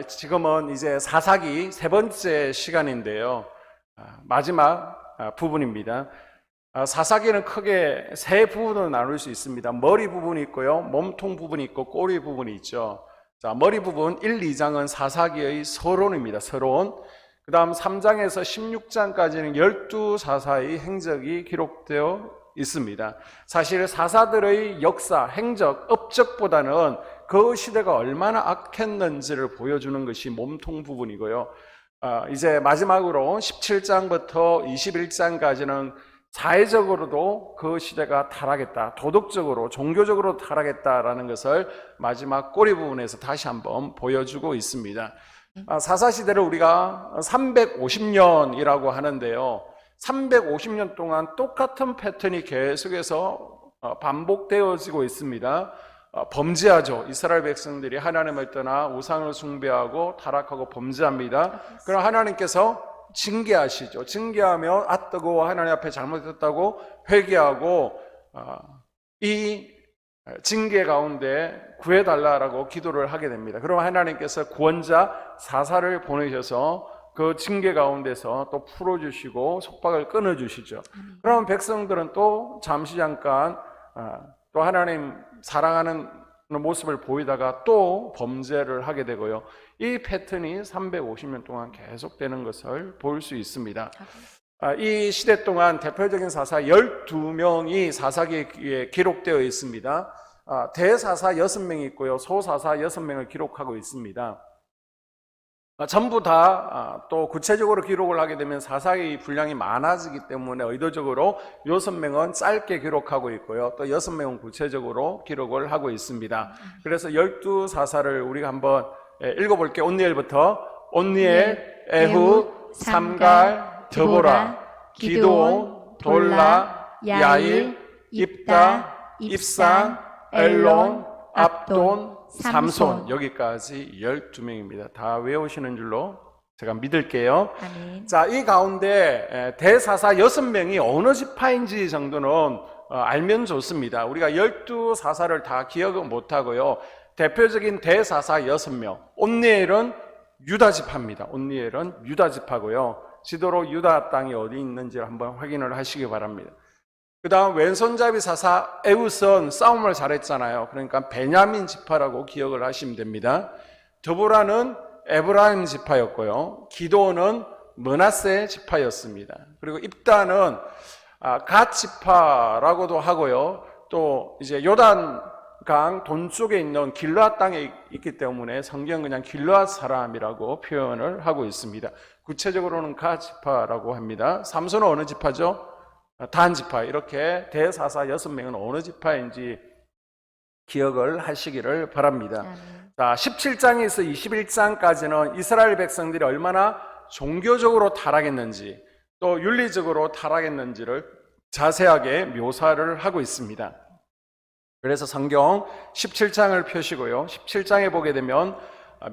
지금은 이제 사사기 세 번째 시간인데요. 마지막 부분입니다. 사사기는 크게 세 부분으로 나눌 수 있습니다. 머리 부분이 있고요, 몸통 부분이 있고 꼬리 부분이 있죠. 자, 머리 부분 1, 2장은 사사기의 서론입니다. 서론. 그 다음 3장에서 16장까지는 12사사의 행적이 기록되어 있습니다. 사실 사사들의 역사, 행적, 업적보다는 그 시대가 얼마나 악했는지를 보여주는 것이 몸통 부분이고요. 이제 마지막으로 17장부터 21장까지는 사회적으로도 그 시대가 타락했다, 도덕적으로, 종교적으로 타락했다라는 것을 마지막 꼬리 부분에서 다시 한번 보여주고 있습니다. 사사시대를 우리가 350년이라고 하는데요, 350년 동안 똑같은 패턴이 계속해서 반복되어지고 있습니다. 범죄하죠. 이스라엘 백성들이 하나님을 떠나 우상을 숭배하고 타락하고 범죄합니다. 그럼 하나님께서 징계하시죠. 징계하며 뜨거워 하나님 앞에 잘못했다고 회개하고 이 징계 가운데 구해달라고 기도를 하게 됩니다. 그럼 하나님께서 구원자 사사를 보내셔서 그 징계 가운데서 또 풀어주시고 속박을 끊어주시죠. 그럼 백성들은 또 잠시 잠깐 또 하나님 사랑하는 모습을 보이다가 또 범죄를 하게 되고요. 이 패턴이 350년 동안 계속되는 것을 볼 수 있습니다. 이 시대 동안 대표적인 사사 12명이 사사기에 기록되어 있습니다. 대사사 6명이 있고요, 소사사 6명을 기록하고 있습니다. 전부 다 또 구체적으로 기록을 하게 되면 사사의 분량이 많아지기 때문에 의도적으로 6명은 짧게 기록하고 있고요, 또 6명은 구체적으로 기록을 하고 있습니다. 그래서 12사사를 우리가 한번 읽어볼게요. 온니엘부터. 온니엘, 에훗, 삼갈, 드보라, 기드온, 돌라, 야일, 입다, 입상, 엘론, 압돈, 삼손. 여기까지 12명입니다. 다 외우시는 줄로 제가 믿을게요. 아멘. 자, 이 가운데 대사사 6명이 어느 지파인지 정도는 알면 좋습니다. 우리가 12사사를 다 기억은 못하고요, 대표적인 대사사 6명. 온니엘은 유다 지파입니다. 온니엘은 유다 지파고요, 지도로 유다 땅이 어디 있는지 한번 확인을 하시기 바랍니다. 그 다음 왼손잡이 사사 에훗은 싸움을 잘했잖아요. 그러니까 베냐민 지파라고 기억을 하시면 됩니다. 드보라는 에브라임 지파였고요, 기드온은 므낫세 지파였습니다. 그리고 입다는 갓 지파라고도 하고요, 또 이제 요단강 동쪽에 있는 길르앗 땅에 있기 때문에 성경 그냥 길르앗 사람이라고 표현을 하고 있습니다. 구체적으로는 갓 지파라고 합니다. 삼손은 어느 지파죠? 단 지파. 이렇게 대사사 6명은 어느 지파인지 기억을 하시기를 바랍니다. 자, 17장에서 21장까지는 이스라엘 백성들이 얼마나 종교적으로 타락했는지, 또 윤리적으로 타락했는지를 자세하게 묘사를 하고 있습니다. 그래서 성경 17장을 펴시고요, 17장에 보게 되면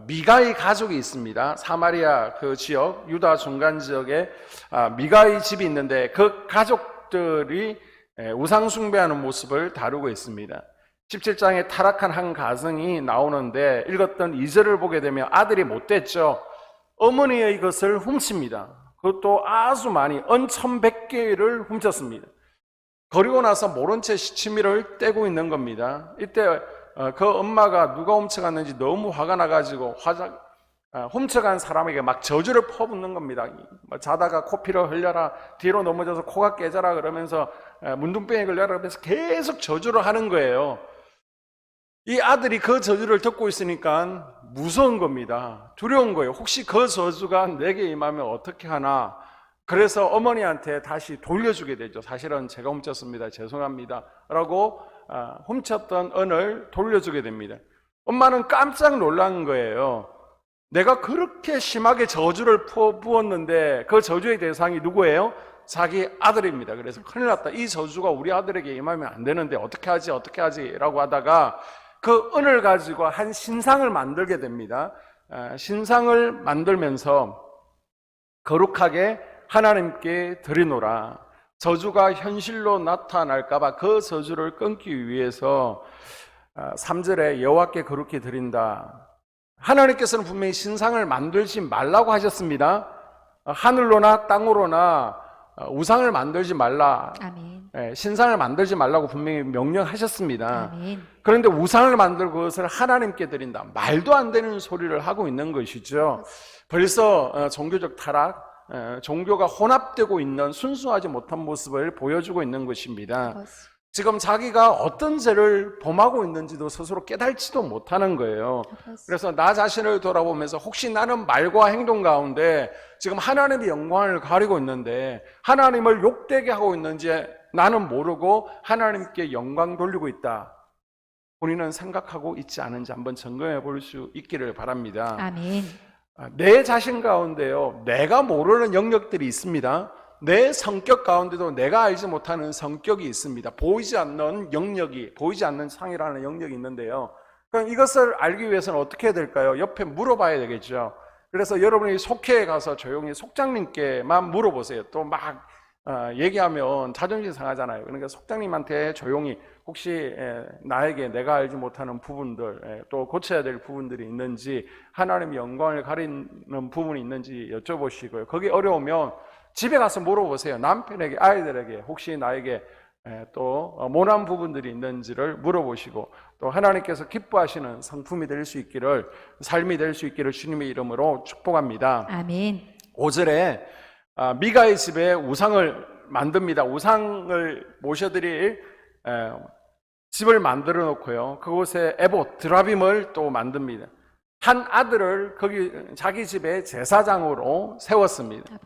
미가의 가족이 있습니다. 사마리아 그 지역, 유다 중간 지역에 미가의 집이 있는데 그 가족들이 우상 숭배하는 모습을 다루고 있습니다. 17장에 타락한 한 가정이 나오는데 읽었던 2절을 보게 되면 아들이 못됐죠. 어머니의 것을 훔칩니다. 그것도 아주 많이, 언천백개를 훔쳤습니다. 그리고 나서 모른 채 시치미를 떼고 있는 겁니다. 이때 그 엄마가 누가 훔쳐갔는지 너무 화가 나가지고 훔쳐간 사람에게 막 저주를 퍼붓는 겁니다. 자다가 코피를 흘려라, 뒤로 넘어져서 코가 깨져라 그러면서 문둥병에 걸려라 그러면서 계속 저주를 하는 거예요. 이 아들이 그 저주를 듣고 있으니까 무서운 겁니다. 두려운 거예요. 혹시 그 저주가 내게 임하면 어떻게 하나. 그래서 어머니한테 다시 돌려주게 되죠. 사실은 제가 훔쳤습니다, 죄송합니다 라고 훔쳤던 은을 돌려주게 됩니다. 엄마는 깜짝 놀란 거예요. 내가 그렇게 심하게 저주를 부었는데 그 저주의 대상이 누구예요? 자기 아들입니다. 그래서 큰일 났다, 이 저주가 우리 아들에게 임하면 안 되는데 어떻게 하지 라고 하다가 그 은을 가지고 한 신상을 만들게 됩니다. 신상을 만들면서 거룩하게 하나님께 드리노라. 저주가 현실로 나타날까봐 그 저주를 끊기 위해서 3절에 여호와께 거룩히 드린다. 하나님께서는 분명히 신상을 만들지 말라고 하셨습니다. 하늘로나 땅으로나 우상을 만들지 말라. 아멘. 신상을 만들지 말라고 분명히 명령하셨습니다. 아멘. 그런데 우상을 만들고 그것을 하나님께 드린다. 말도 안 되는 소리를 하고 있는 것이죠. 벌써 종교적 타락, 종교가 혼합되고 있는 순수하지 못한 모습을 보여주고 있는 것입니다. 지금 자기가 어떤 죄를 범하고 있는지도 스스로 깨달지도 못하는 거예요. 그래서 나 자신을 돌아보면서 혹시 나는 말과 행동 가운데 지금 하나님의 영광을 가리고 있는데 하나님을 욕되게 하고 있는지 나는 모르고 하나님께 영광 돌리고 있다. 본인은 생각하고 있지 않은지 한번 점검해 볼 수 있기를 바랍니다. 아멘. 내 자신 가운데요, 내가 모르는 영역들이 있습니다. 내 성격 가운데도 내가 알지 못하는 성격이 있습니다. 보이지 않는 영역이, 보이지 않는 상이라는 영역이 있는데요. 그럼 이것을 알기 위해서는 어떻게 해야 될까요? 옆에 물어봐야 되겠죠. 그래서 여러분이 속회에 가서 조용히 속장님께만 물어보세요. 또 막 얘기하면 자존심 상하잖아요. 그러니까 속장님한테 조용히 혹시 나에게 내가 알지 못하는 부분들, 또 고쳐야 될 부분들이 있는지, 하나님의 영광을 가리는 부분이 있는지 여쭤보시고요. 거기 어려우면 집에 가서 물어보세요. 남편에게, 아이들에게 혹시 나에게 또 모난 부분들이 있는지를 물어보시고, 또 하나님께서 기뻐하시는 성품이 될 수 있기를, 삶이 될 수 있기를 주님의 이름으로 축복합니다. 아멘. 5절에 미가의 집에 우상을 만듭니다. 우상을 모셔드릴 집을 만들어 놓고요, 그곳에 에봇, 드라빔을 또 만듭니다. 한 아들을 거기 자기 집에 제사장으로 세웠습니다.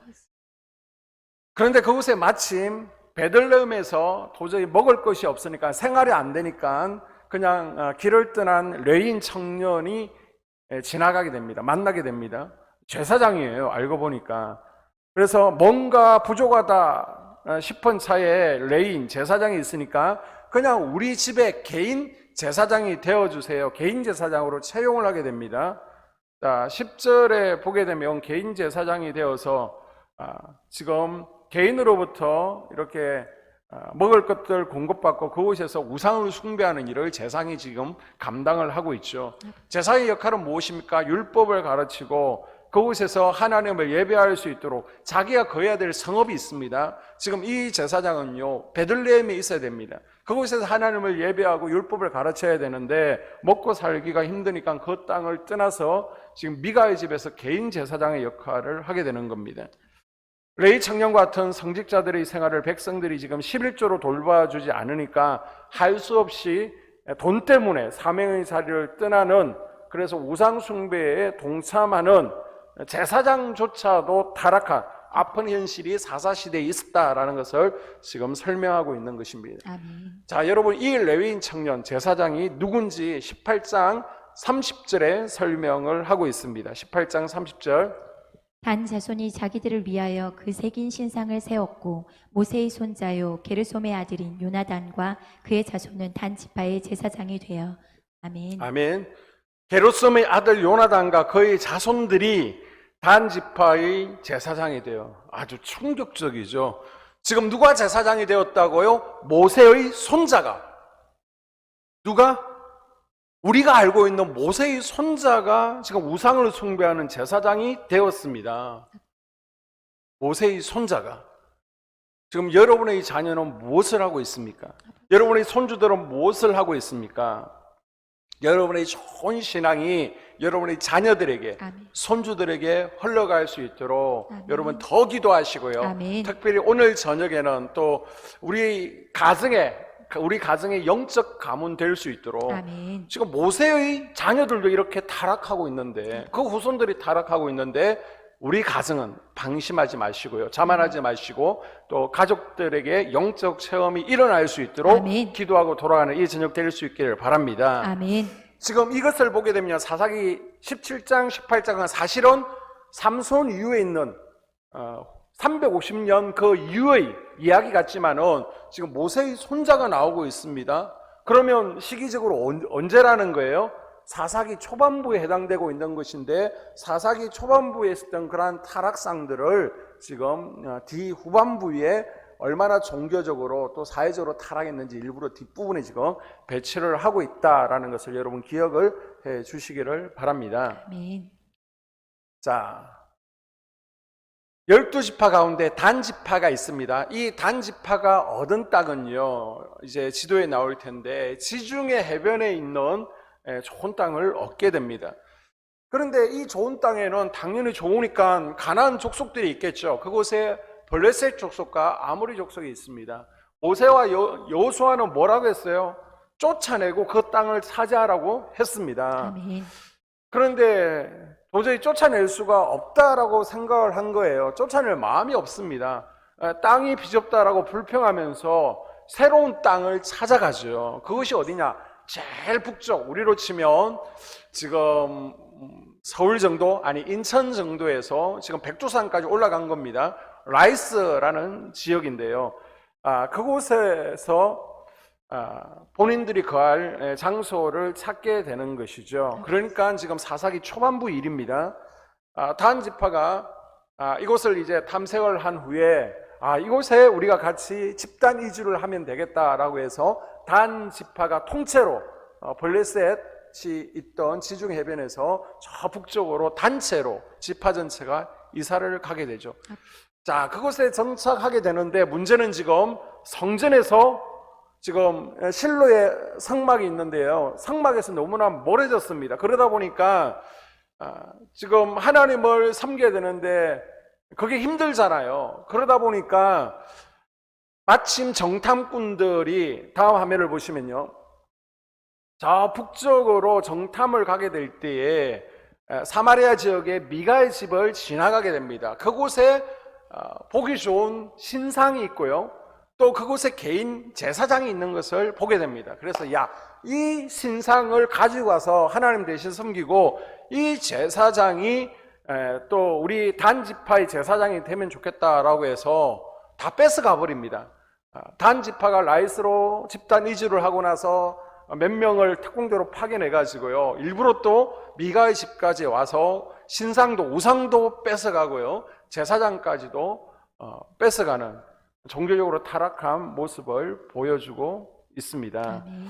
그런데 그곳에 마침 베들레헴에서 도저히 먹을 것이 없으니까, 생활이 안 되니까 그냥 길을 떠난 레인 청년이 지나가게 됩니다. 만나게 됩니다. 제사장이에요, 알고 보니까. 그래서 뭔가 부족하다 싶은 차에 레인 제사장이 있으니까 그냥 우리 집에 개인 제사장이 되어주세요. 개인 제사장으로 채용을 하게 됩니다. 자, 10절에 보게 되면 개인 제사장이 되어서 지금 개인으로부터 이렇게 먹을 것들 공급받고 그곳에서 우상을 숭배하는 일을 제사장이 지금 감당을 하고 있죠. 제사장의 역할은 무엇입니까? 율법을 가르치고 그곳에서 하나님을 예배할 수 있도록 자기가 거해야 될 성읍이 있습니다. 지금 이 제사장은요, 베들레헴에 있어야 됩니다. 그곳에서 하나님을 예배하고 율법을 가르쳐야 되는데 먹고 살기가 힘드니까 그 땅을 떠나서 지금 미가의 집에서 개인 제사장의 역할을 하게 되는 겁니다. 레위 청년 같은 성직자들의 생활을 백성들이 지금 11조로 돌봐주지 않으니까 할 수 없이 돈 때문에 사명의 자리를 떠나는, 그래서 우상 숭배에 동참하는 제사장조차도 타락한 아픈 현실이 사사시대에 있었다라는 것을 지금 설명하고 있는 것입니다. 아멘. 자, 여러분, 이 레위인 청년 제사장이 누군지 18장 30절에 설명을 하고 있습니다. 18장 30절. 단 자손이 자기들을 위하여 그 새긴 신상을 세웠고 모세의 손자요 게르솜의 아들인 요나단과 그의 자손은 단 지파의 제사장이 되어. 아멘. 아멘. 게르솜의 아들 요나단과 그의 자손들이 단 지파의 제사장이 되어. 아주 충격적이죠. 지금 누가 제사장이 되었다고요? 모세의 손자가. 누가? 우리가 알고 있는 모세의 손자가 지금 우상을 숭배하는 제사장이 되었습니다. 모세의 손자가. 지금 여러분의 자녀는 무엇을 하고 있습니까? 여러분의 손주들은 무엇을 하고 있습니까? 여러분의 좋은 신앙이 여러분의 자녀들에게, 아멘. 손주들에게 흘러갈 수 있도록 아멘. 여러분 더 기도하시고요. 아멘. 특별히 오늘 저녁에는 또 우리 가정의 영적 가문 될 수 있도록. 아멘. 지금 모세의 자녀들도 이렇게 타락하고 있는데, 그 후손들이 타락하고 있는데 우리 가정은 방심하지 마시고요, 자만하지 마시고 또 가족들에게 영적 체험이 일어날 수 있도록 아멘. 기도하고 돌아가는 이 저녁 될 수 있기를 바랍니다. 아멘. 지금 이것을 보게 되면 사사기 17장 18장은 사실은 삼손 이후에 있는 350년 그 이후의 이야기 같지만은 지금 모세의 손자가 나오고 있습니다. 그러면 시기적으로 언제라는 거예요? 사사기 초반부에 해당되고 있는 것인데, 사사기 초반부에 있었던 그러한 타락상들을 지금 뒤후반부에 얼마나 종교적으로 또 사회적으로 타락했는지 일부러 뒷부분에 지금 배치를 하고 있다라는 것을 여러분 기억을 해 주시기를 바랍니다. 아멘. 자, 12지파 가운데 단지파가 있습니다. 이 단지파가 얻은 땅은요, 이제 지도에 나올 텐데 지중해 해변에 있는 좋은 땅을 얻게 됩니다. 그런데 이 좋은 땅에는 당연히 좋으니까 가나안 족속들이 있겠죠. 그곳에 블레셋 족속과 아모리 족속이 있습니다. 모세와 여호수아는 뭐라고 했어요? 쫓아내고 그 땅을 차지하라고 했습니다. 아멘. 그런데 도저히 쫓아낼 수가 없다라고 생각을 한 거예요. 쫓아낼 마음이 없습니다. 땅이 비좁다라고 불평하면서 새로운 땅을 찾아가죠. 그것이 어디냐? 제일 북쪽, 우리로 치면 지금 서울 정도, 아니 인천 정도에서 지금 백두산까지 올라간 겁니다. 라이스라는 지역인데요. 그곳에서 본인들이 거할 장소를 찾게 되는 것이죠. 그러니까 지금 사사기 초반부 일입니다. 단 지파가 이곳을 이제 탐색을 한 후에 이곳에 우리가 같이 집단 이주를 하면 되겠다라고 해서 단 지파가 통째로 블레셋이 있던 지중 해변에서 저 북쪽으로 단체로 지파 전체가 이사를 가게 되죠. 자, 그곳에 정착하게 되는데 문제는 지금 성전에서 지금 실로의 성막이 있는데요. 성막에서 너무나 멀어졌습니다. 그러다 보니까 지금 하나님을 섬겨야 되는데 그게 힘들잖아요. 그러다 보니까 마침 정탐꾼들이 다음 화면을 보시면요. 저 북쪽으로 정탐을 가게 될 때에 사마리아 지역의 미가의 집을 지나가게 됩니다. 그곳에 보기 좋은 신상이 있고요. 또 그곳에 개인 제사장이 있는 것을 보게 됩니다. 그래서 이 신상을 가지고 와서 하나님 대신 섬기고 이 제사장이 또 우리 단지파의 제사장이 되면 좋겠다라고 해서 다 뺏어가 버립니다. 단지파가 라이스로 집단 이주를 하고 나서 몇 명을 특공대로 파견해 가지고요. 일부러 또 미가의 집까지 와서 신상도 우상도 뺏어가고요. 제사장까지도 뺏어가는 종교적으로 타락한 모습을 보여주고 있습니다. 아멘.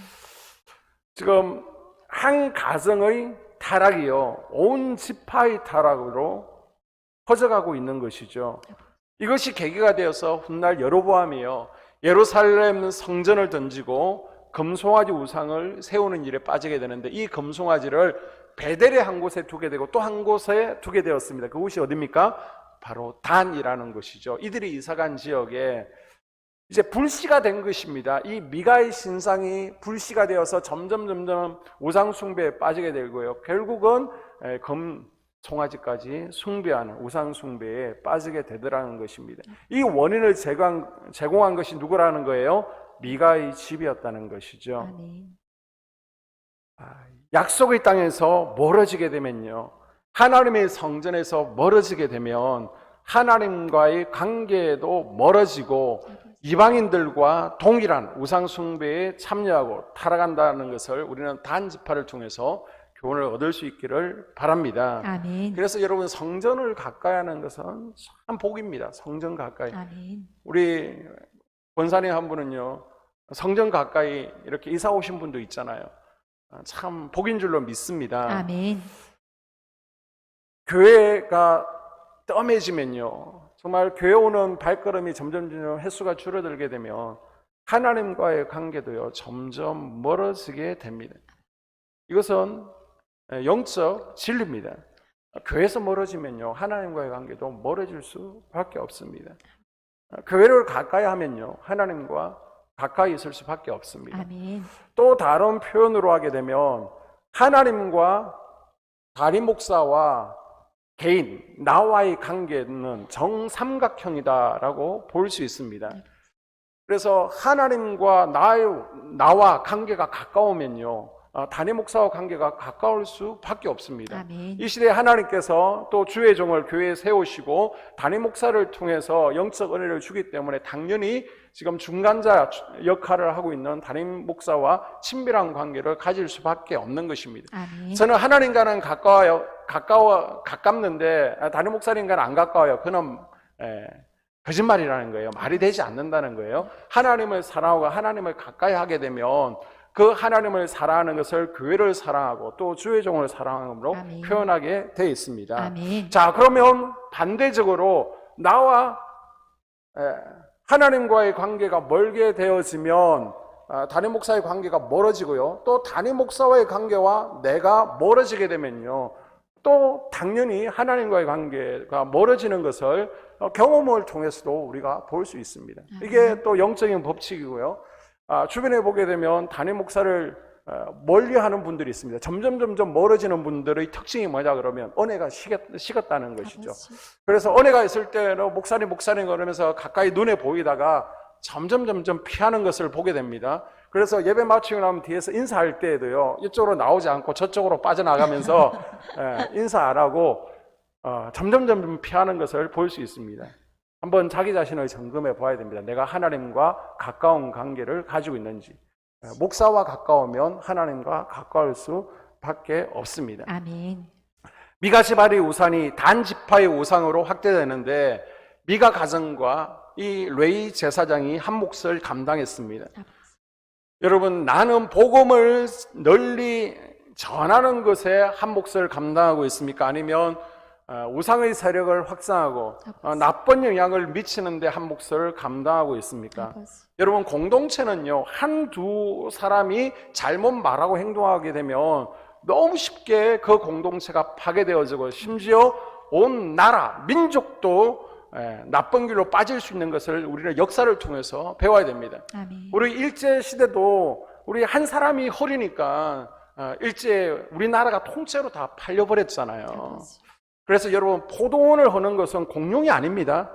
지금 한 가정의 타락이요, 온 지파의 타락으로 퍼져가고 있는 것이죠. 이것이 계기가 되어서 훗날 여로보암이요, 예루살렘 성전을 던지고 금송아지 우상을 세우는 일에 빠지게 되는데 이 금송아지를 베델의 한 곳에 두게 되고 또 한 곳에 두게 되었습니다. 그곳이 어디입니까? 바로 단이라는 것이죠. 이들이 이사간 지역에 이제 불씨가 된 것입니다. 이 미가의 신상이 불씨가 되어서 점점 우상 숭배에 빠지게 되고요. 결국은 금송아지까지 숭배하는 우상 숭배에 빠지게 되더라는 것입니다. 이 원인을 제공한 것이 누구라는 거예요? 미가의 집이었다는 것이죠. 아멘. 약속의 땅에서 멀어지게 되면요, 하나님의 성전에서 멀어지게 되면 하나님과의 관계도 멀어지고 이방인들과 동일한 우상 숭배에 참여하고 타락한다는 것을 우리는 단지파를 통해서 교훈을 얻을 수 있기를 바랍니다. 아멘. 그래서 여러분, 성전을 가까이 하는 것은 참 복입니다. 성전 가까이. 아멘. 우리 권사님 한 분은요, 성전 가까이 이렇게 이사 오신 분도 있잖아요. 참 복인 줄로 믿습니다. 아멘. 교회가 뜸해지면요, 정말 교회 오는 발걸음이 점점 횟수가 줄어들게 되면 하나님과의 관계도요 점점 멀어지게 됩니다. 이것은 영적 진리입니다. 교회에서 멀어지면요 하나님과의 관계도 멀어질 수밖에 없습니다. 교회를 가까이 하면요 하나님과 가까이 있을 수밖에 없습니다. 아멘. 또 다른 표현으로 하게 되면 하나님과 담임 목사와 개인, 나와의 관계는 정삼각형이다라고 볼 수 있습니다. 그래서 하나님과 나와 관계가 가까우면요 담임 목사와 관계가 가까울 수밖에 없습니다. 아멘. 이 시대에 하나님께서 또 주의 종을 교회에 세우시고 담임 목사를 통해서 영적 은혜를 주기 때문에 당연히 지금 중간자 역할을 하고 있는 담임 목사와 친밀한 관계를 가질 수밖에 없는 것입니다. 아멘. 저는 하나님과는 가깝는데 담임 목사님과는 안 가까워요. 그는 거짓말이라는 거예요. 말이 되지 않는다는 거예요. 하나님을 사랑하고 하나님을 가까이 하게 되면 그 하나님을 사랑하는 것을 교회를 사랑하고 또 주의 종을 사랑함으로 아멘. 표현하게 되어 있습니다. 아멘. 자, 그러면 반대적으로 나와 하나님과의 관계가 멀게 되어지면 담임 목사의 관계가 멀어지고요. 또 담임 목사와의 관계와 내가 멀어지게 되면요. 또 당연히 하나님과의 관계가 멀어지는 것을 경험을 통해서도 우리가 볼 수 있습니다. 이게 또 영적인 법칙이고요. 주변에 보게 되면 담임 목사를 멀리하는 분들이 있습니다. 점점 멀어지는 분들의 특징이 뭐냐 그러면 은혜가 식었다는 것이죠. 그래서 은혜가 있을 때는 목사님 그러면서 가까이 눈에 보이다가 점점 피하는 것을 보게 됩니다. 그래서 예배 마치고 나면 뒤에서 인사할 때에도요, 이쪽으로 나오지 않고 저쪽으로 빠져나가면서 인사 안 하고 점점 피하는 것을 볼 수 있습니다. 한번 자기 자신을 점검해 봐야 됩니다. 내가 하나님과 가까운 관계를 가지고 있는지. 목사와 가까우면 하나님과 가까울 수밖에 없습니다. 아멘. 미가 지파의 우상이 단 지파의 우상으로 확대되는데 미가 가정과 이 레위 제사장이 한 몫을 감당했습니다. 여러분, 나는 복음을 널리 전하는 것에 한 몫을 감당하고 있습니까? 아니면 우상의 세력을 확산하고 나쁜 영향을 미치는데 한 몫을 감당하고 있습니까? 여러분, 공동체는요, 한두 사람이 잘못 말하고 행동하게 되면 너무 쉽게 그 공동체가 파괴되어지고 심지어 온 나라, 민족도 나쁜 길로 빠질 수 있는 것을 우리는 역사를 통해서 배워야 됩니다. 아멘. 우리 일제시대도 우리 한 사람이 허리니까 일제 우리나라가 통째로 다 팔려버렸잖아요. 그래서 여러분, 포도원을 허는 것은 공용이 아닙니다.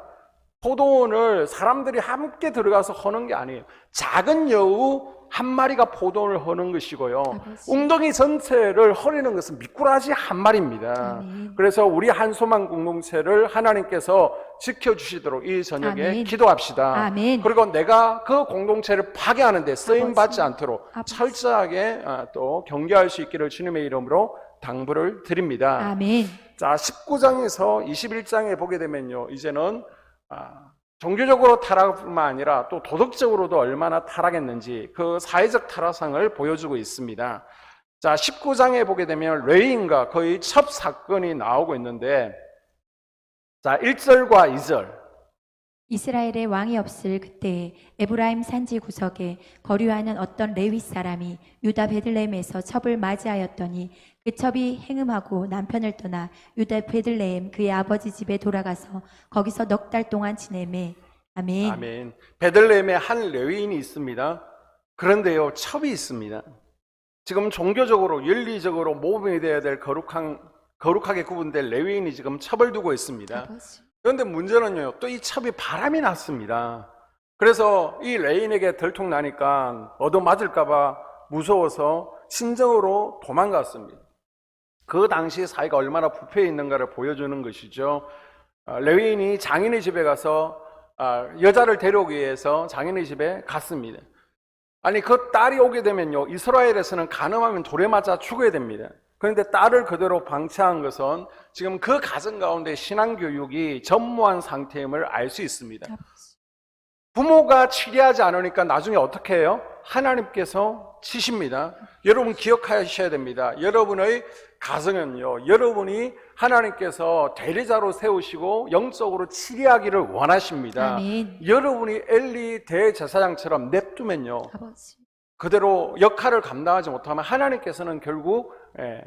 포도원을 사람들이 함께 들어가서 허는 게 아니에요. 작은 여우 한 마리가 포도원을 허는 것이고요. 웅덩이 전체를 허리는 것은 미꾸라지 한 마리입니다. 그래서 우리 한소만 공동체를 하나님께서 지켜주시도록 이 저녁에 아멘. 기도합시다. 아멘. 그리고 내가 그 공동체를 파괴하는 데 쓰임받지 않도록 아버지. 철저하게 또 경계할 수 있기를 주님의 이름으로 당부를 드립니다. 아멘. 자, 19장에서 21장에 보게 되면요, 이제는 종교적으로 타락뿐만 아니라 또 도덕적으로도 얼마나 타락했는지 그 사회적 타락상을 보여주고 있습니다. 자, 19장에 보게 되면 레위인과 거의 첫 사건이 나오고 있는데, 자, 1절과 2절. 이스라엘의 왕이 없을 그때에 에브라임 산지 구석에 거류하는 어떤 레위 사람이 유다 베들레헴에서 첩을 맞이하였더니 그 첩이 행음하고 남편을 떠나 유다 베들레헴 그의 아버지 집에 돌아가서 거기서 넉 달 동안 지내매. 아멘. 아멘. 베들레헴에 한 레위인이 있습니다. 그런데요, 첩이 있습니다. 지금 종교적으로, 윤리적으로 모범이 되어야 될 거룩하게 구분될 레위인이 지금 첩을 두고 있습니다. 아버지. 그런데 문제는요, 또 이 첩이 바람이 났습니다. 그래서 이 레인에게 들통나니까 얻어맞을까봐 무서워서 친정으로 도망갔습니다. 그 당시 사이가 얼마나 부패해 있는가를 보여주는 것이죠. 레위인이 장인의 집에 가서 여자를 데려오기 위해서 장인의 집에 갔습니다. 아니, 그 딸이 오게 되면요, 이스라엘에서는 간음하면 돌에 맞아 죽어야 됩니다. 그런데 딸을 그대로 방치한 것은 지금 그 가정 가운데 신앙교육이 전무한 상태임을 알 수 있습니다. 부모가 치리하지 않으니까 나중에 어떻게 해요? 하나님께서 치십니다. 여러분 기억하셔야 됩니다. 여러분의 가정은요, 여러분이 하나님께서 대리자로 세우시고 영적으로 치리하기를 원하십니다. 아멘. 여러분이 엘리 대제사장처럼 냅두면요, 아버지. 그대로 역할을 감당하지 못하면 하나님께서는 결국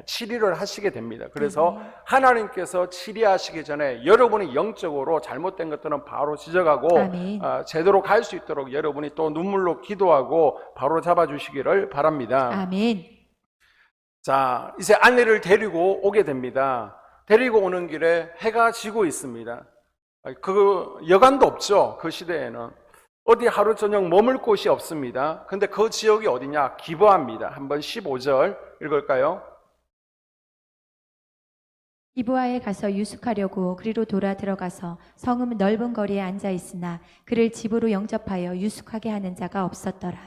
치리를 하시게 됩니다. 그래서 하나님께서 치리하시기 전에 여러분이 영적으로 잘못된 것들은 바로 지적하고 아멘. 제대로 갈 수 있도록 여러분이 또 눈물로 기도하고 바로 잡아주시기를 바랍니다. 아멘. 자, 이제 아내를 데리고 오게 됩니다. 데리고 오는 길에 해가 지고 있습니다. 그 여관도 없죠. 그 시대에는. 어디 하루 저녁 머물 곳이 없습니다. 근데 그 지역이 어디냐? 기브아입니다. 한번 15절 읽을까요? 기브아에 가서 유숙하려고 그리로 돌아 들어가서 성읍 넓은 거리에 앉아 있으나 그를 집으로 영접하여 유숙하게 하는 자가 없었더라.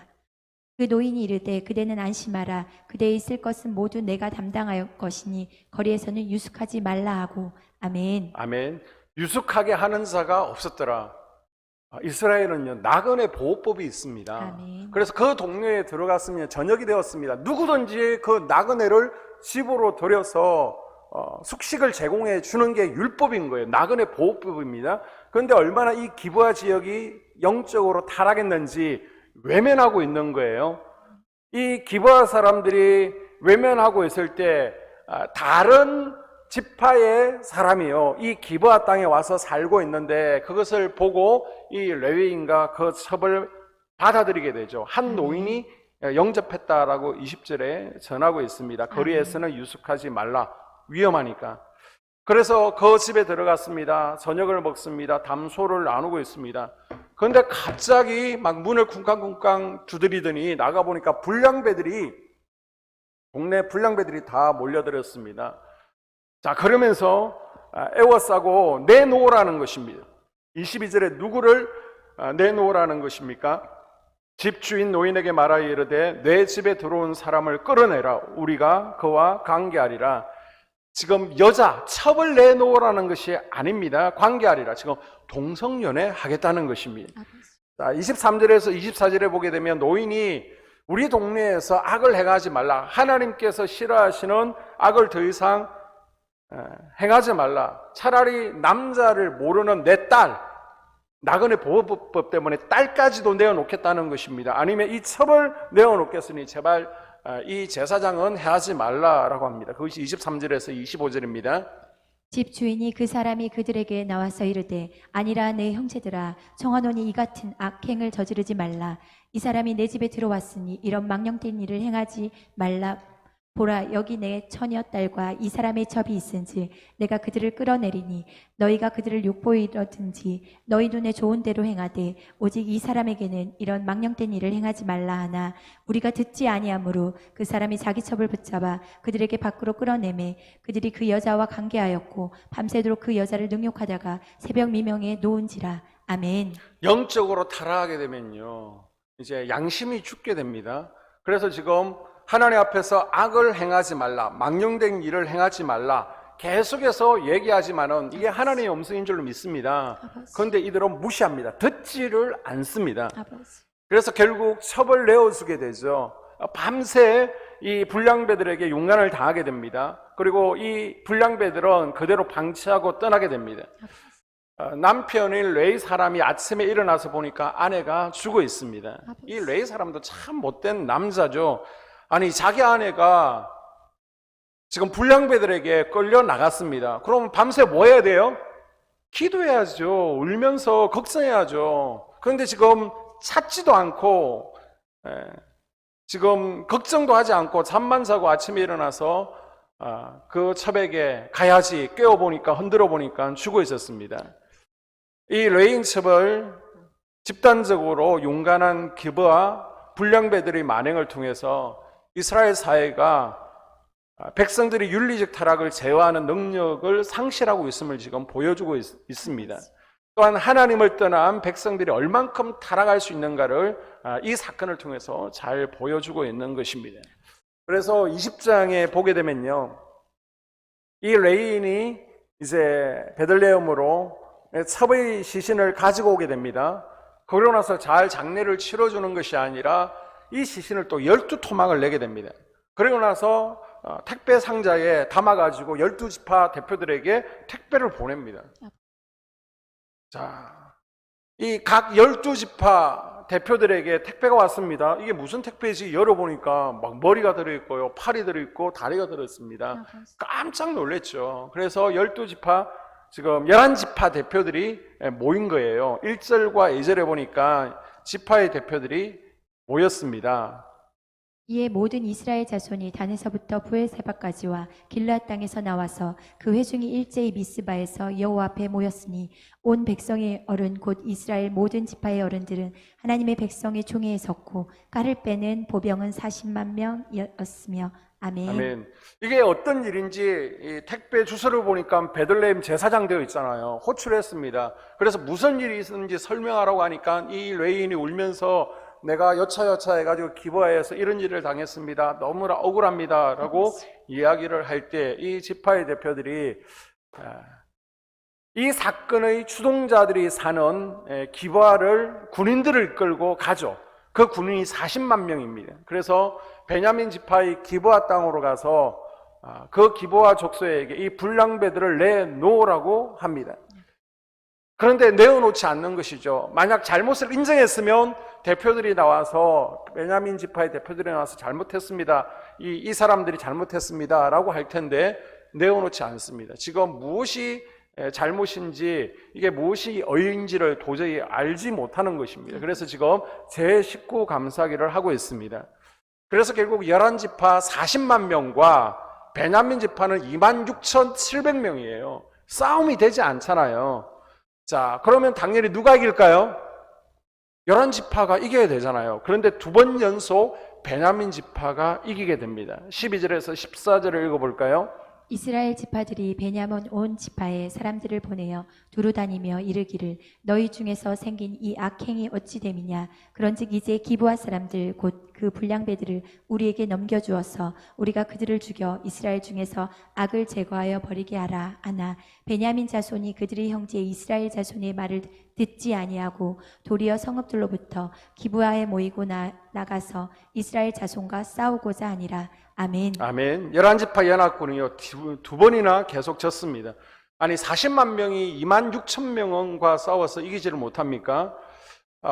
그 노인이 이르되 그대는 안심하라. 그대의 있을 것은 모두 내가 담당할 것이니 거리에서는 유숙하지 말라 하고. 아멘. 아멘. 유숙하게 하는 자가 없었더라. 이스라엘은요, 나그네 보호법이 있습니다. 아멘. 그래서 그 동네에 들어갔으면 저녁이 되었습니다. 누구든지 그 나그네를 집으로 들여서 숙식을 제공해 주는 게 율법인 거예요. 나그네 보호법입니다. 그런데 얼마나 이 기브아 지역이 영적으로 타락했는지 외면하고 있는 거예요. 이 기브아 사람들이 외면하고 있을 때 다른 지파의 사람이요, 이 기브아 땅에 와서 살고 있는데 그것을 보고 이 레위인과 그 첩을 받아들이게 되죠. 한 노인이 영접했다라고 20절에 전하고 있습니다. 거리에서는 유숙하지 말라, 위험하니까. 그래서 그 집에 들어갔습니다. 저녁을 먹습니다. 담소를 나누고 있습니다. 그런데 갑자기 막 문을 쿵쾅쿵쾅 두드리더니 나가보니까 동네 불량배들이 다 몰려들었습니다. 자, 그러면서 애워싸고 내놓으라는 것입니다. 22절에 누구를 내놓으라는 것입니까? 집주인 노인에게 말하여 이르되 내 집에 들어온 사람을 끌어내라. 우리가 그와 관계하리라. 지금 여자, 첩을 내놓으라는 것이 아닙니다. 관계하리라. 지금 동성연애 하겠다는 것입니다. 자, 23절에서 24절에 보게 되면 노인이 우리 동네에서 악을 행하지 말라. 하나님께서 싫어하시는 악을 더 이상 행하지 말라. 차라리 남자를 모르는 내 딸, 나그네 보호법 때문에 딸까지도 내어놓겠다는 것입니다. 아니면 이 첩을 내어놓겠으니 제발 이 제사장은 해하지 말라라고 합니다. 그것이 23절에서 25절입니다. 집 주인이 그 사람이 그들에게 나와서 이르되 아니라 내 형제들아 청하노니 이 같은 악행을 저지르지 말라. 이 사람이 내 집에 들어왔으니 이런 망령된 일을 행하지 말라. 보라, 여기 내 처녀 딸과 이 사람의 첩이 있은지 내가 그들을 끌어내리니 너희가 그들을 욕보이려든지 너희 눈에 좋은 대로 행하되 오직 이 사람에게는 이런 망령된 일을 행하지 말라 하나 우리가 듣지 아니하므로 그 사람이 자기 첩을 붙잡아 그들에게 밖으로 끌어내매 그들이 그 여자와 관계하였고 밤새도록 그 여자를 능욕하다가 새벽 미명에 놓은지라. 아멘. 영적으로 타락하게 되면요, 이제 양심이 죽게 됩니다. 그래서 지금 하나님 앞에서 악을 행하지 말라, 망령된 일을 행하지 말라 계속해서 얘기하지만은 이게 하나님의 음성인 줄로 믿습니다. 그런데 이들은 무시합니다. 듣지를 않습니다. 그래서 결국 첩을 내어주게 되죠. 밤새 이 불량배들에게 용난을 당하게 됩니다. 그리고 이 불량배들은 그대로 방치하고 떠나게 됩니다. 남편인 레이 사람이 아침에 일어나서 보니까 아내가 죽어 있습니다. 이 레이 사람도 참 못된 남자죠. 아니, 자기 아내가 지금 불량배들에게 끌려 나갔습니다. 그럼 밤새 뭐 해야 돼요? 기도해야죠. 울면서 걱정해야죠. 그런데 지금 찾지도 않고 지금 걱정도 하지 않고 잠만 자고 아침에 일어나서 그 첩에게 가야지 깨워보니까 흔들어 보니까 죽어 있었습니다. 이 레인 첩을 집단적으로 용감한 기브와 불량배들의 만행을 통해서 이스라엘 사회가 백성들이 윤리적 타락을 제어하는 능력을 상실하고 있음을 지금 보여주고 있습니다. 또한 하나님을 떠난 백성들이 얼만큼 타락할 수 있는가를 이 사건을 통해서 잘 보여주고 있는 것입니다. 그래서 20장에 보게 되면요, 이 레인이 이제 베들레헴으로 첩의 시신을 가지고 오게 됩니다. 그러고 나서 잘 장례를 치러주는 것이 아니라 이 시신을 또 12토막을 내게 됩니다. 그리고 나서 택배 상자에 담아가지고 12지파 대표들에게 택배를 보냅니다. 자, 이 각 12지파 대표들에게 택배가 왔습니다. 이게 무슨 택배지? 열어보니까 막 머리가 들어있고요, 팔이 들어있고 다리가 들어있습니다. 깜짝 놀랐죠. 그래서 12지파, 지금 11지파 대표들이 모인 거예요. 1절과 2절에 보니까 지파의 대표들이 모였습니다. 이에 모든 이스라엘 자손이 단에서부터 브엘세바까지와 길르앗 땅에서 나와서 그 회중이 일제히 미스바에서 여호와 앞에 모였으니 온 백성의 어른 곧 이스라엘 모든 지파의 어른들은 하나님의 백성의 총회에 섰고 깔을 빼는 보병은 40만 명이었으며. 아멘. 아멘. 이게 어떤 일인지 이 택배 주소를 보니까 베들레헴 제사장 되어 있잖아요. 호출했습니다. 그래서 무슨 일이 있었는지 설명하라고 하니까 이 레인이 울면서 내가 여차여차 해가지고 기브아에서 이런 일을 당했습니다. 너무나 억울합니다. 라고 이야기를 할 때 이 지파의 대표들이 이 사건의 추동자들이 사는 기브아를 군인들을 이끌고 가죠. 그 군인이 40만 명입니다. 그래서 베냐민 지파의 기브아 땅으로 가서 그 기브아 족속에게 이 불량배들을 내놓으라고 합니다. 그런데 내어놓지 않는 것이죠. 만약 잘못을 인정했으면 대표들이 나와서, 베냐민 지파의 대표들이 나와서 잘못했습니다, 이 사람들이 잘못했습니다 라고 할 텐데 내어놓지 않습니다. 지금 무엇이 잘못인지, 이게 무엇이 의인지를 도저히 알지 못하는 것입니다. 그래서 지금 제19 감사기를 하고 있습니다. 그래서 결국 11지파 40만 명과 베냐민 지파는 26,700명이에요. 싸움이 되지 않잖아요. 자, 그러면 당연히 누가 이길까요? 11지파가 이겨야 되잖아요. 그런데 두 번 연속 베냐민 지파가 이기게 됩니다. 12절에서 14절을 읽어볼까요? 이스라엘 지파들이 베냐민 온 지파에 사람들을 보내어 두루 다니며 이르기를 너희 중에서 생긴 이 악행이 어찌 됨이냐 그런즉 이제 기브아 사람들 곧 그 불량배들을 우리에게 넘겨주어서 우리가 그들을 죽여 이스라엘 중에서 악을 제거하여 버리게 하라 하나 베냐민 자손이 그들의 형제 이스라엘 자손의 말을 듣지 아니하고 도리어 성읍들로부터 기브아에 모이고 나가서 이스라엘 자손과 싸우고자 하니라. 아멘. 아멘. 11지파 연합군이요, 두 번이나 계속 졌습니다. 아니, 40만 명이 26,000명과 싸워서 이기지를 못합니까?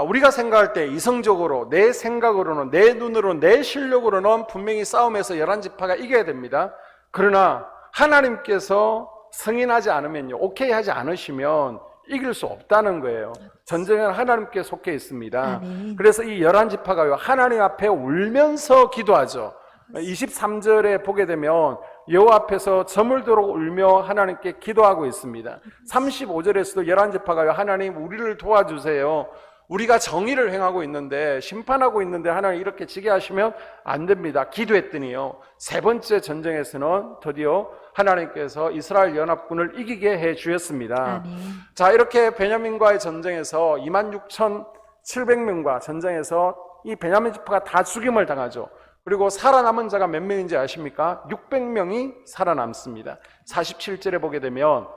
우리가 생각할 때 이성적으로, 내 생각으로는, 내 눈으로는, 내 실력으로는 분명히 싸움에서 11지파가 이겨야 됩니다. 그러나 하나님께서 승인하지 않으면요, 오케이 하지 않으시면 이길 수 없다는 거예요. 전쟁은 하나님께 속해 있습니다. 아멘. 그래서 이 11지파가 하나님 앞에 울면서 기도하죠. 23절에 보게 되면 여호와 앞에서 저물도록 울며 하나님께 기도하고 있습니다. 35절에서도 11지파가 하나님 우리를 도와주세요. 우리가 정의를 행하고 있는데, 심판하고 있는데 하나님 이렇게 지게 하시면 안 됩니다. 기도했더니요, 세 번째 전쟁에서는 드디어 하나님께서 이스라엘 연합군을 이기게 해 주셨습니다. 아멘. 자, 이렇게 베냐민과의 전쟁에서 26,700명과 전쟁에서 이 베냐민 지파가 다 죽임을 당하죠. 그리고 살아남은 자가 몇 명인지 아십니까? 600명이 살아남습니다. 47절에 보게 되면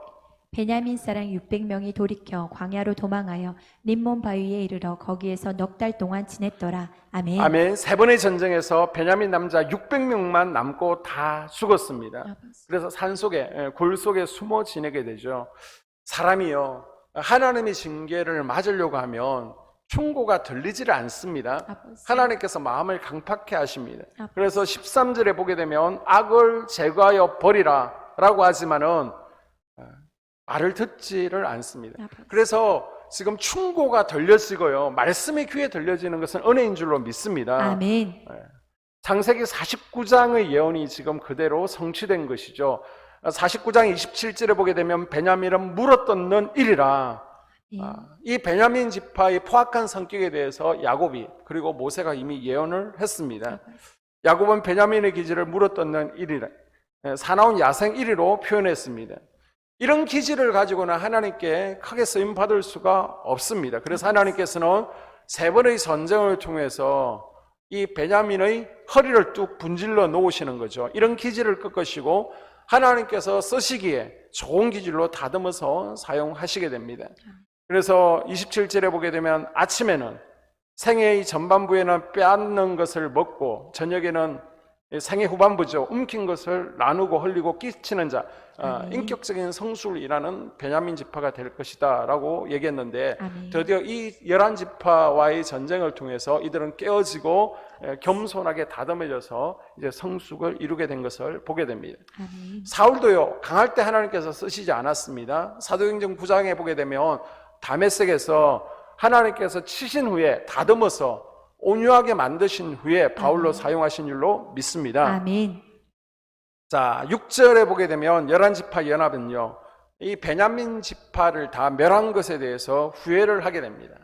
베냐민 사람 600명이 돌이켜 광야로 도망하여 림몬 바위에 이르러 거기에서 넉 달 동안 지냈더라. 아멘. 아멘. 세 번의 전쟁에서 베냐민 남자 600명만 남고 다 죽었습니다. 그래서 산속에, 골 속에 숨어 지내게 되죠. 사람이요, 하나님의 징계를 맞으려고 하면 충고가 들리지를 않습니다. 하나님께서 마음을 강팍해 하십니다. 그래서 13절에 보게 되면 악을 제거하여 버리라 라고 하지만은 말을 듣지를 않습니다. 그래서 지금 충고가 들려지고요, 말씀이 귀에 들려지는 것은 은혜인 줄로 믿습니다. 아멘. 창세기 49장의 예언이 지금 그대로 성취된 것이죠. 49장 27절에 보게 되면 베냐민은 물어뜯는 일이라. 이 베냐민 지파의 포악한 성격에 대해서 야곱이, 그리고 모세가 이미 예언을 했습니다. 야곱은 베냐민의 기질을 물어뜯는 일이라, 사나운 야생 1위로 표현했습니다. 이런 기질을 가지고는 하나님께 크게 쓰임 받을 수가 없습니다. 그래서 하나님께서는 세 번의 전쟁을 통해서 이 베냐민의 허리를 뚝 분질러 놓으시는 거죠. 이런 기질을 꺾으시고 하나님께서 쓰시기에 좋은 기질로 다듬어서 사용하시게 됩니다. 그래서 27절에 보게 되면 아침에는 생애의 전반부에는 빼앗는 것을 먹고 저녁에는 생애 후반부죠, 움킨 것을 나누고 흘리고 끼치는 자, 인격적인 성수를 일하는 베냐민 지파가 될 것이다 라고 얘기했는데, 드디어 이 11지파와의 전쟁을 통해서 이들은 깨어지고 겸손하게 다듬어져서 이제 성숙을 이루게 된 것을 보게 됩니다. 사울도요, 강할 때 하나님께서 쓰시지 않았습니다. 사도행전 9장에 보게 되면 다메섹에서 하나님께서 치신 후에 다듬어서 온유하게 만드신 후에 바울로 사용하신 줄로 믿습니다. 아멘. 자, 6절에 보게 되면 11지파 연합은요, 이 베냐민 지파를 다 멸한 것에 대해서 후회를 하게 됩니다.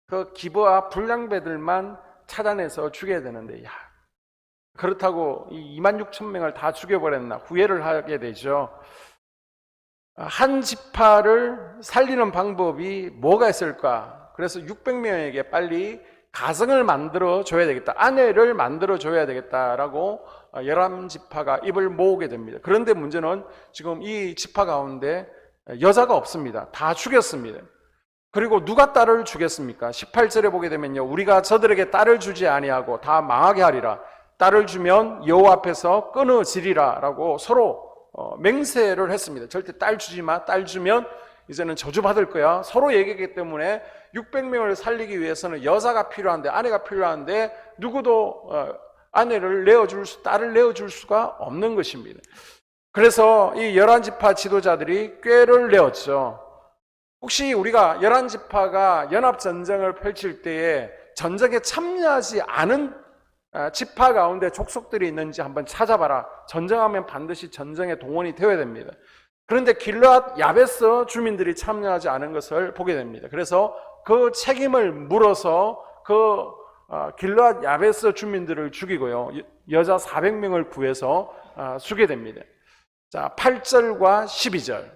그 기브아 불량배들만 찾아내서 죽여야 되는데, 그렇다고 이 26,000명을 다 죽여버렸나, 후회를 하게 되죠. 한 지파를 살리는 방법이 뭐가 있을까? 그래서 600명에게 빨리 가정을 만들어 줘야 되겠다, 아내를 만들어 줘야 되겠다라고 11지파가 입을 모으게 됩니다. 그런데 문제는 지금 이 지파 가운데 여자가 없습니다. 다 죽였습니다. 그리고 누가 딸을 주겠습니까? 18절에 보게 되면요, 우리가 저들에게 딸을 주지 아니하고 다 망하게 하리라. 딸을 주면 여호와 앞에서 끊어지리라 라고 서로 맹세를 했습니다. 절대 딸 주지 마. 딸 주면 이제는 저주받을 거야. 서로 얘기했기 때문에 600명을 살리기 위해서는 여자가 필요한데, 아내가 필요한데 누구도 딸을 내어줄 수가 없는 것입니다. 그래서 이 11지파 지도자들이 꾀를 내었죠. 혹시 우리가 11지파가 연합전쟁을 펼칠 때에 전쟁에 참여하지 않은 지파 가운데 족속들이 있는지 한번 찾아봐라. 전쟁하면 반드시 전쟁에 동원이 되어야 됩니다. 그런데 길르앗 야베스 주민들이 참여하지 않은 것을 보게 됩니다. 그래서 그 책임을 물어서 그 길르앗 야베스 주민들을 죽이고요, 여자 400명을 구해서 죽게 됩니다. 자, 8절과 12절.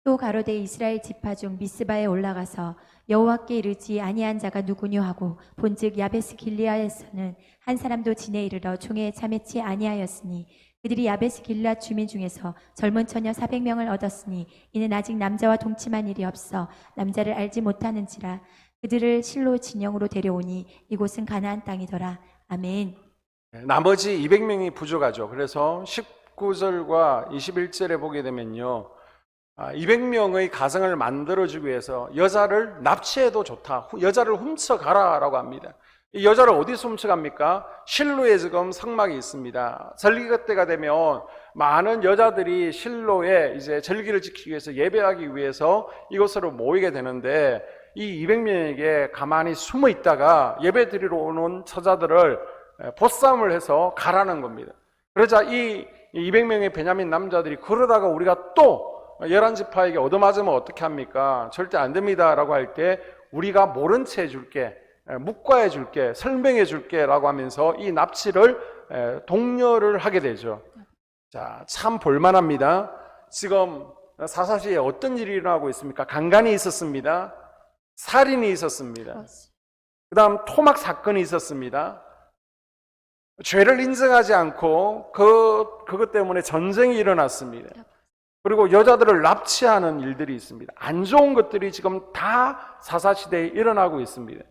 또 가로되 이스라엘 지파 중 미스바에 올라가서 여호와께 이르지 아니한 자가 누구뇨 하고 본즉 야베스 길리앗에서는 한 사람도 진에 이르러 총회에 참여치 아니하였으니 그들이 야베스 길리앗 주민 중에서 젊은 처녀 400명을 얻었으니 이는 아직 남자와 동침한 일이 없어 남자를 알지 못하는지라. 그들을 실로 진영으로 데려오니 이곳은 가나안 땅이더라. 아멘. 나머지 200명이 부족하죠. 그래서 19절과 21절에 보게 되면요, 200명의 가정을 만들어주기 위해서 여자를 납치해도 좋다, 여자를 훔쳐가라 라고 합니다. 이 여자를 어디서 훔쳐갑니까? 실로에 지금 성막이 있습니다. 절기 때가 되면 많은 여자들이 실로에 이제 절기를 지키기 위해서, 예배하기 위해서 이곳으로 모이게 되는데, 이 200명에게 가만히 숨어 있다가 예배 드리러 오는 처자들을 보쌈을 해서 가라는 겁니다. 그러자 이 200명의 베냐민 남자들이, 그러다가 우리가 또 11지파에게 얻어맞으면 어떻게 합니까? 절대 안 됩니다 라고 할 때, 우리가 모른 채 해줄게, 묵과해 줄게, 설명해 줄게 라고 하면서 이 납치를 독려를 하게 되죠. 자, 참 볼만합니다. 지금 사사시에 어떤 일이 일어나고 있습니까? 강간이 있었습니다. 살인이 있었습니다. 그 다음 토막 사건이 있었습니다. 죄를 인정하지 않고 그것 때문에 전쟁이 일어났습니다. 그리고 여자들을 납치하는 일들이 있습니다. 안 좋은 것들이 지금 다 사사시대에 일어나고 있습니다.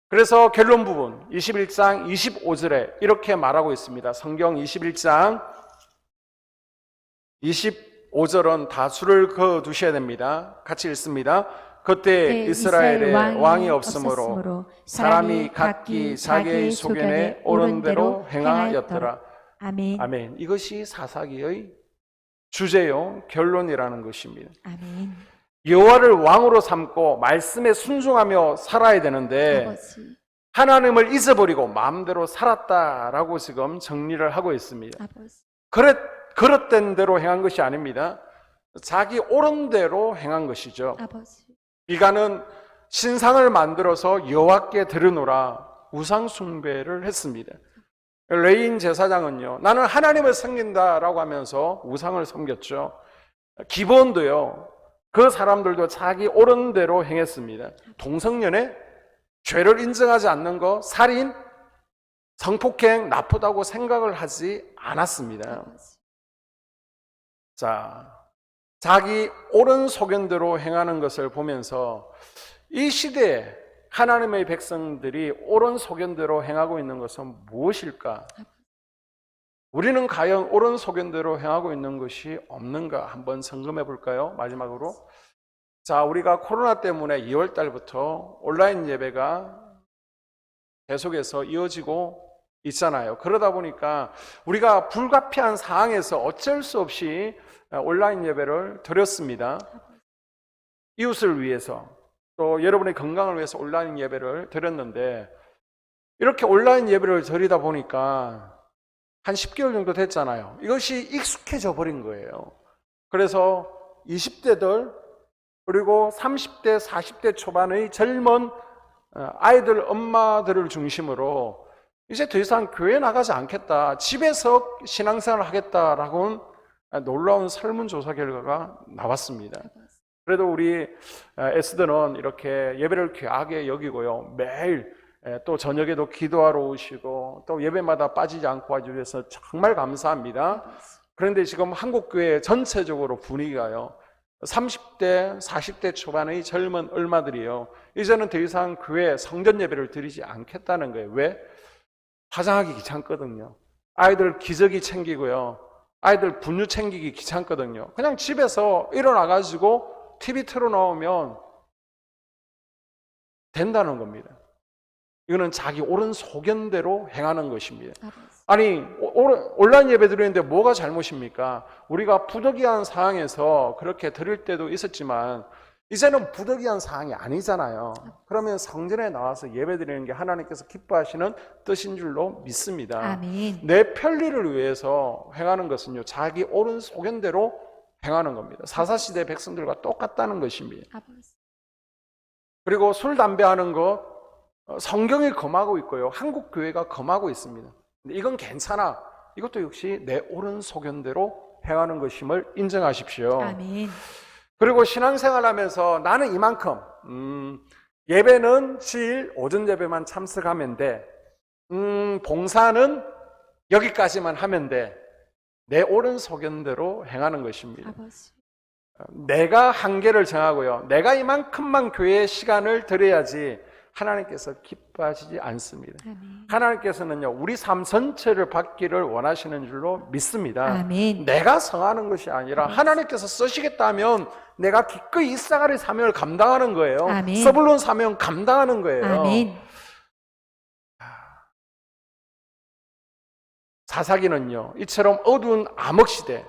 그래서 결론 부분 21장 25절에 이렇게 말하고 있습니다. 성경 21장 25절은 다 줄을 그어 두셔야 됩니다. 같이 읽습니다. 그때 이스라엘에 왕이 없으므로 사람이 각기 자기의 소견에 옳은 대로 행하였더라. 아멘. 아멘. 이것이 사사기의 주제요, 결론이라는 것입니다. 아멘. 여호와를 왕으로 삼고 말씀에 순종하며 살아야 되는데, 아버지. 하나님을 잊어버리고 마음대로 살았다라고 지금 정리를 하고 있습니다. 아버지. 그릇된 대로 행한 것이 아닙니다. 자기 옳은 대로 행한 것이죠. 아버지. 미가는 신상을 만들어서 여호와께 드리노라 우상 숭배를 했습니다. 레인 제사장은요, 나는 하나님을 섬긴다라고 하면서 우상을 섬겼죠. 기본도요, 그 사람들도 자기 옳은 대로 행했습니다. 동성연애, 죄를 인정하지 않는 거, 살인, 성폭행 나쁘다고 생각을 하지 않았습니다. 자, 자기 옳은 소견대로 행하는 것을 보면서 이 시대에 하나님의 백성들이 옳은 소견대로 행하고 있는 것은 무엇일까? 우리는 과연 옳은 소견대로 행하고 있는 것이 없는가 한번 점검해 볼까요? 마지막으로, 자, 우리가 코로나 때문에 2월 달부터 온라인 예배가 계속해서 이어지고 있잖아요. 그러다 보니까 우리가 불가피한 상황에서 어쩔 수 없이 온라인 예배를 드렸습니다. 이웃을 위해서, 또 여러분의 건강을 위해서 온라인 예배를 드렸는데, 이렇게 온라인 예배를 드리다 보니까 한 10개월 정도 됐잖아요. 이것이 익숙해져 버린 거예요. 그래서 20대들, 그리고 30대, 40대 초반의 젊은 아이들, 엄마들을 중심으로 이제 더 이상 교회 나가지 않겠다, 집에서 신앙생활을 하겠다라고는 놀라운 설문조사 결과가 나왔습니다. 그래도 우리 에스더는 이렇게 예배를 귀하게 여기고요, 매일 또 저녁에도 기도하러 오시고 또 예배마다 빠지지 않고 와주셔서 정말 감사합니다. 그런데 지금 한국교회 전체적으로 분위기가요, 30대, 40대 초반의 젊은 얼마들이요, 이제는 더 이상 교회 성전 예배를 드리지 않겠다는 거예요. 왜? 화장하기 귀찮거든요. 아이들 기저귀 챙기고요, 아이들 분유 챙기기 귀찮거든요. 그냥 집에서 일어나가지고 TV 틀어놓으면 된다는 겁니다. 이거는 자기 옳은 소견대로 행하는 것입니다. 아니, 온라인 예배 드리는데 뭐가 잘못입니까? 우리가 부득이한 상황에서 그렇게 드릴 때도 있었지만 이제는 부득이한 상황이 아니잖아요. 그러면 성전에 나와서 예배 드리는 게 하나님께서 기뻐하시는 뜻인 줄로 믿습니다. 아멘. 내 편리를 위해서 행하는 것은요, 자기 옳은 소견대로 행하는 겁니다. 사사시대 백성들과 똑같다는 것입니다. 아버지. 그리고 술, 담배 하는 것 성경이 금하고 있고요, 한국 교회가 금하고 있습니다. 근데 이건 괜찮아. 이것도 역시 내 옳은 소견대로 행하는 것임을 인정하십시오. 아멘. 그리고 신앙생활 하면서 나는 이만큼, 예배는 주일 오전 예배만 참석하면 돼. 봉사는 여기까지만 하면 돼. 내 옳은 소견대로 행하는 것입니다. 아버지. 내가 한계를 정하고요, 내가 이만큼만 교회에 시간을 들여야지 하나님께서 기뻐하시지 않습니다. 아멘. 하나님께서는요, 우리 삶 전체를 받기를 원하시는 줄로 믿습니다. 아멘. 내가 성하는 것이 아니라 하나님께서 쓰시겠다 하면 내가 기꺼이 이사가리 사명을 감당하는 거예요. 아멘. 서불론 사명 감당하는 거예요. 아멘. 사사기는요, 이처럼 어두운 암흑시대,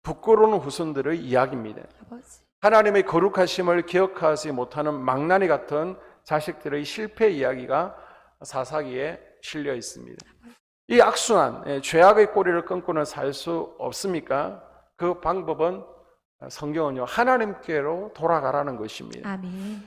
부끄러운 후손들의 이야기입니다. 아버지. 하나님의 거룩하심을 기억하지 못하는 망나니 같은 자식들의 실패 이야기가 사사기에 실려 있습니다. 이 악순환, 죄악의 꼬리를 끊고는 살 수 없습니까? 그 방법은 성경은요, 하나님께로 돌아가라는 것입니다. 아멘.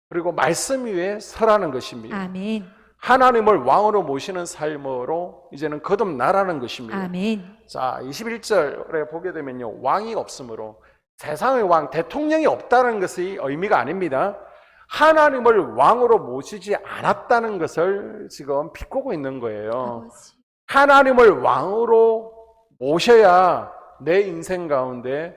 그리고 말씀 위에 서라는 것입니다. 아멘. 하나님을 왕으로 모시는 삶으로 이제는 거듭나라는 것입니다. 아멘. 자, 21절에 보게 되면요, 왕이 없으므로, 세상의 왕, 대통령이 없다는 것이 의미가 아닙니다. 하나님을 왕으로 모시지 않았다는 것을 지금 비꼬고 있는 거예요. 아버지. 하나님을 왕으로 모셔야 내 인생 가운데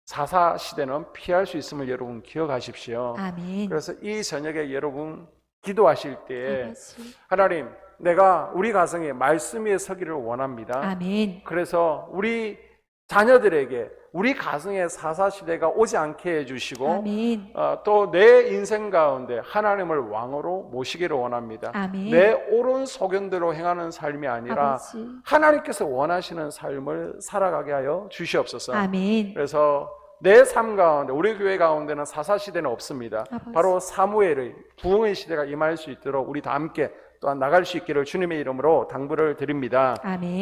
사사 시대는 피할 수 있음을 여러분 기억하십시오. 아멘. 그래서 이 저녁에 여러분 기도하실 때, 아버지. 하나님, 내가 우리 가정에 말씀 위에 서기를 원합니다. 아멘. 그래서 우리 자녀들에게 우리 가정에 사사시대가 오지 않게 해주시고, 아멘. 또 내 인생 가운데 하나님을 왕으로 모시기를 원합니다. 아멘. 내 옳은 소견대로 행하는 삶이 아니라 아버지. 하나님께서 원하시는 삶을 살아가게 하여 주시옵소서. 아멘. 그래서 내 삶 가운데, 우리 교회 가운데는 사사시대는 없습니다. 아버지. 바로 사무엘의 부흥의 시대가 임할 수 있도록 우리 다 함께 또한 나갈 수 있기를 주님의 이름으로 당부를 드립니다. 아멘.